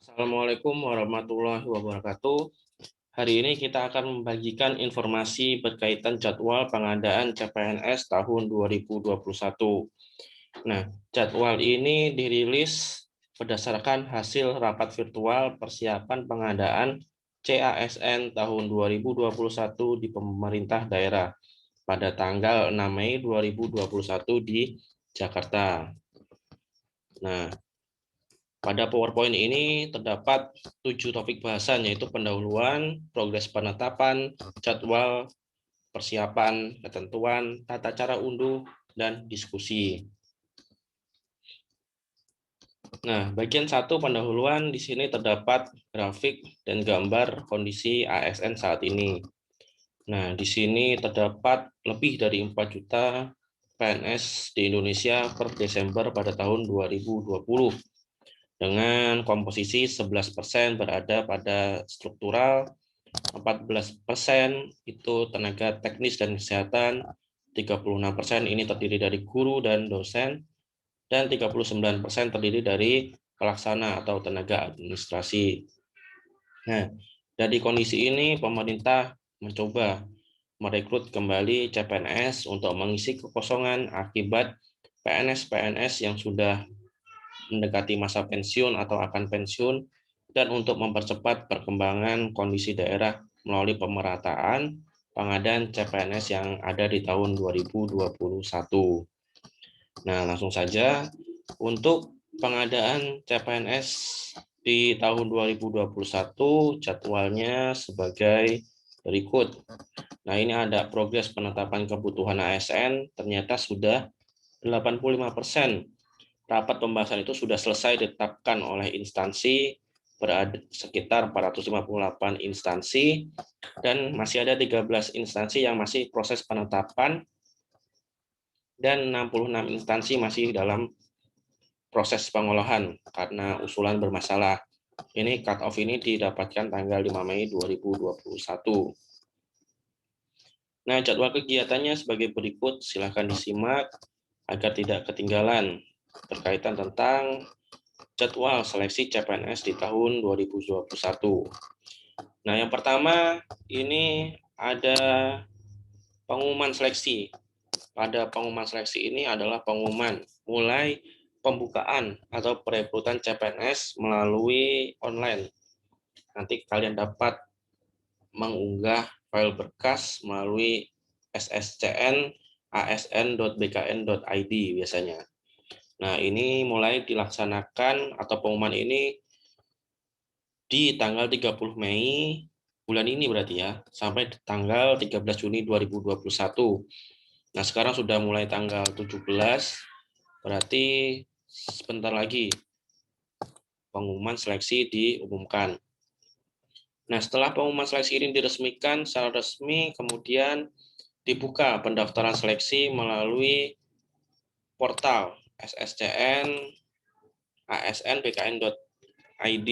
Assalamualaikum warahmatullahi wabarakatuh. Hari ini kita akan membagikan informasi berkaitan jadwal pengadaan CPNS tahun 2021. Nah, jadwal ini dirilis berdasarkan hasil rapat virtual persiapan pengadaan CASN tahun 2021 di pemerintah daerah pada tanggal 6 Mei 2021 di Jakarta. Nah, pada PowerPoint ini terdapat 7 topik bahasan, yaitu pendahuluan, progres penetapan, jadwal, persiapan, ketentuan, tata cara unduh, dan diskusi. Nah, bagian 1 pendahuluan di sini terdapat grafik dan gambar kondisi ASN saat ini. Nah, di sini terdapat lebih dari 4 juta PNS di Indonesia per Desember pada tahun 2020. Dengan komposisi 11% berada pada struktural, 14% itu tenaga teknis dan kesehatan, 36% ini terdiri dari guru dan dosen, dan 39% terdiri dari pelaksana atau tenaga administrasi. Nah, dari kondisi ini pemerintah mencoba merekrut kembali CPNS untuk mengisi kekosongan akibat PNS-PNS yang sudah mendekati masa pensiun atau akan pensiun, dan untuk mempercepat perkembangan kondisi daerah melalui pemerataan pengadaan CPNS yang ada di tahun 2021. Nah, langsung saja untuk pengadaan CPNS di tahun 2021 jadwalnya sebagai berikut. Nah, ini ada progres penetapan kebutuhan ASN, ternyata sudah 85%. Rapat pembahasan itu sudah selesai ditetapkan oleh instansi, berada sekitar 458 instansi, dan masih ada 13 instansi yang masih proses penetapan, dan 66 instansi masih dalam proses pengolahan karena usulan bermasalah. Ini cut off ini didapatkan tanggal 5 Mei 2021. Nah, jadwal kegiatannya sebagai berikut, silakan disimak agar tidak ketinggalan berkaitan tentang jadwal seleksi CPNS di tahun 2021. Nah, yang pertama ini ada pengumuman seleksi. Pada pengumuman seleksi ini adalah pengumuman mulai pembukaan atau perekrutan CPNS melalui online. Nanti kalian dapat mengunggah file berkas melalui sscn asn.bkn.id biasanya. Nah, ini mulai dilaksanakan atau pengumuman ini di tanggal 30 Mei bulan ini berarti ya, sampai tanggal 13 Juni 2021. Nah, sekarang sudah mulai tanggal 17, berarti sebentar lagi pengumuman seleksi diumumkan. Nah, setelah pengumuman seleksi ini diresmikan secara resmi, kemudian dibuka pendaftaran seleksi melalui portal sscn asn.bkn.id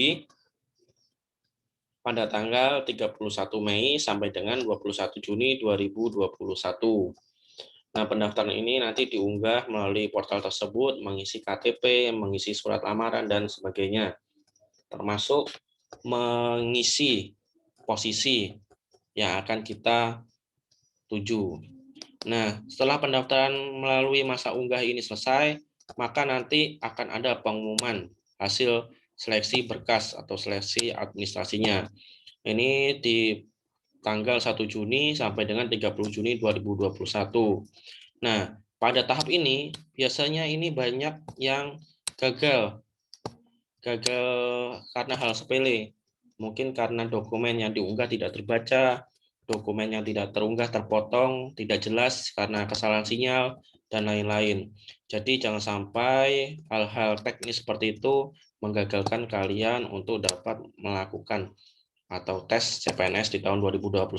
pada tanggal 31 Mei sampai dengan 21 Juni 2021. Nah, pendaftaran ini nanti diunggah melalui portal tersebut, mengisi KTP, mengisi surat lamaran, dan sebagainya, termasuk mengisi posisi yang akan kita tuju. Nah, setelah pendaftaran melalui masa unggah ini selesai, maka nanti akan ada pengumuman hasil seleksi berkas atau seleksi administrasinya. Ini di tanggal 1 Juni sampai dengan 30 Juni 2021. Nah, pada tahap ini biasanya ini banyak yang gagal karena hal sepele. Mungkin karena dokumen yang diunggah tidak terbaca, dokumen yang tidak terunggah terpotong, tidak jelas karena kesalahan sinyal, dan lain-lain. Jadi jangan sampai hal-hal teknis seperti itu menggagalkan kalian untuk dapat melakukan atau tes CPNS di tahun 2021.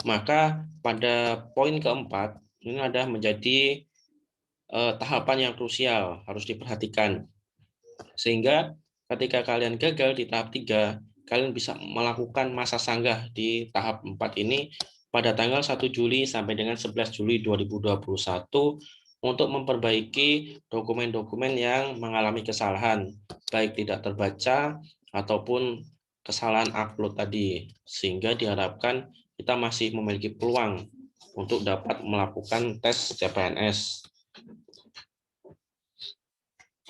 Maka pada poin keempat, ini ada menjadi tahapan yang krusial, harus diperhatikan. Sehingga ketika kalian gagal di tahap 3, kalian bisa melakukan masa sanggah di tahap 4 ini pada tanggal 1 Juli sampai dengan 11 Juli 2021 untuk memperbaiki dokumen-dokumen yang mengalami kesalahan, baik tidak terbaca ataupun kesalahan upload tadi, sehingga diharapkan kita masih memiliki peluang untuk dapat melakukan tes CPNS.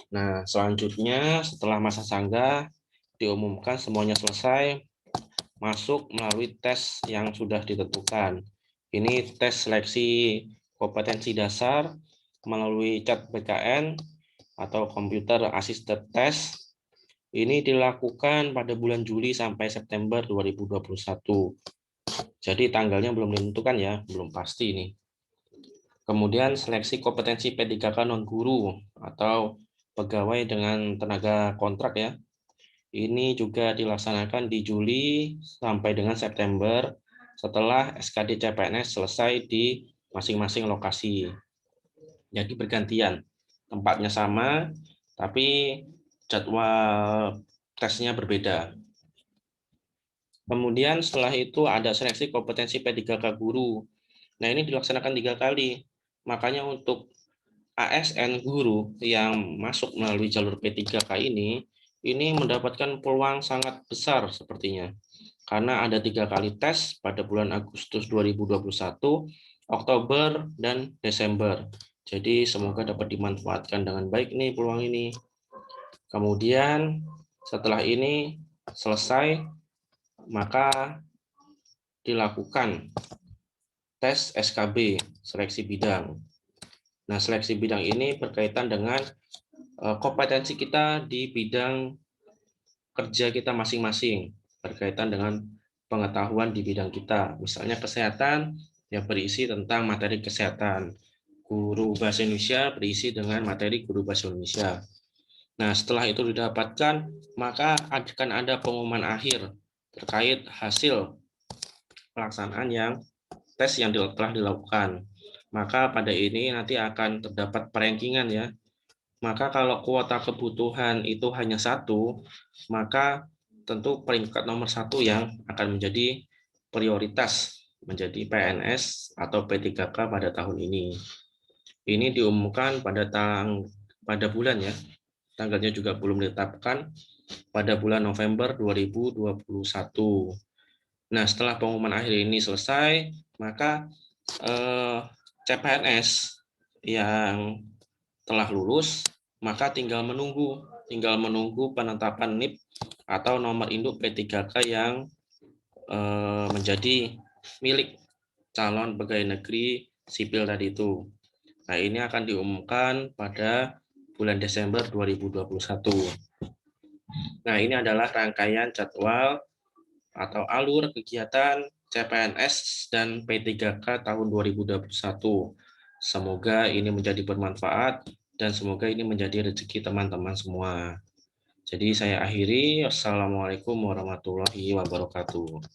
Nah, selanjutnya setelah masa sanggah diumumkan semuanya selesai, masuk melalui tes yang sudah ditentukan. Ini tes seleksi kompetensi dasar melalui CAT-BKN atau Computer Assisted Test. Ini dilakukan pada bulan Juli sampai September 2021. Jadi tanggalnya belum ditentukan ya, belum pasti ini. Kemudian seleksi kompetensi P3K non-guru atau pegawai dengan tenaga kontrak ya. Ini juga dilaksanakan di Juli sampai dengan September setelah SKD CPNS selesai di masing-masing lokasi. Jadi bergantian, tempatnya sama, tapi jadwal tesnya berbeda. Kemudian setelah itu ada seleksi kompetensi P3K guru. Nah ini dilaksanakan 3 kali. Makanya untuk ASN guru yang masuk melalui jalur P3K ini mendapatkan peluang sangat besar sepertinya. Karena ada 3 kali tes pada bulan Agustus 2021, Oktober, dan Desember. Jadi semoga dapat dimanfaatkan dengan baik nih peluang ini. Kemudian setelah ini selesai, maka dilakukan tes SKB, seleksi bidang. Nah, seleksi bidang ini berkaitan dengan kompetensi kita di bidang kerja kita masing-masing, berkaitan dengan pengetahuan di bidang kita. Misalnya kesehatan, yang berisi tentang materi kesehatan. Guru Bahasa Indonesia berisi dengan materi guru Bahasa Indonesia. Nah, setelah itu didapatkan, maka akan ada pengumuman akhir terkait hasil pelaksanaan yang tes yang telah dilakukan. Maka pada ini nanti akan terdapat perankingan ya. Maka kalau kuota kebutuhan itu hanya 1, maka tentu peringkat nomor 1 yang akan menjadi prioritas menjadi PNS atau P3K pada tahun ini. Ini diumumkan pada bulan ya. Tanggalnya juga belum ditetapkan, pada bulan November 2021. Nah, setelah pengumuman akhir ini selesai, maka CPNS yang telah lulus, maka tinggal menunggu penetapan NIP atau nomor induk P3K yang menjadi milik calon pegawai negeri sipil tadi itu. Nah, ini akan diumumkan pada bulan Desember 2021. Nah, ini adalah rangkaian jadwal atau alur kegiatan CPNS dan P3K tahun 2021. Semoga ini menjadi bermanfaat dan semoga ini menjadi rezeki teman-teman semua. Jadi saya akhiri. Wassalamualaikum warahmatullahi wabarakatuh.